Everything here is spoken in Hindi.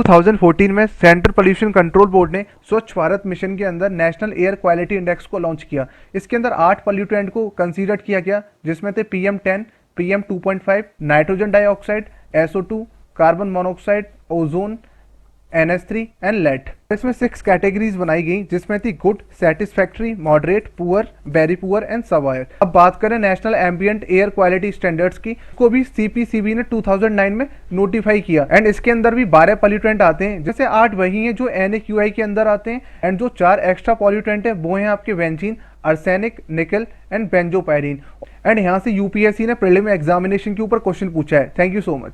2014 में सेंट्रल पोल्यूशन कंट्रोल बोर्ड ने स्वच्छ भारत मिशन के अंदर नेशनल एयर क्वालिटी इंडेक्स को लॉन्च किया। इसके अंदर 8 पोल्यूटेंट को कंसीडर किया गया, जिसमें थे PM10, PM2.5, nitrogen dioxide, SO2, carbon monoxide, ozone, NH3 and lead. इसमें 6 कैटेगरीज बनाई गई, जिसमें थी good, satisfactory, moderate, poor, very poor and severe. अब बात करें national ambient air quality standards की, को भी CPCB ने 2009 में नोटिफाई किया एंड इसके अंदर भी 12 पॉल्यूटेंट आते हैं, जैसे 8 वही हैं जो NAQI के अंदर आते हैं एंड जो 4 एक्स्ट्रा पॉल्यूटेंट है वो हैं आपके बेंजीन, आर्सेनिक, निकल एंड बेंजोपायरीन। एंड यहाँ से UPSC ने प्रीलिम एग्जामिनेशन के ऊपर क्वेश्चन पूछा है। Thank you so much.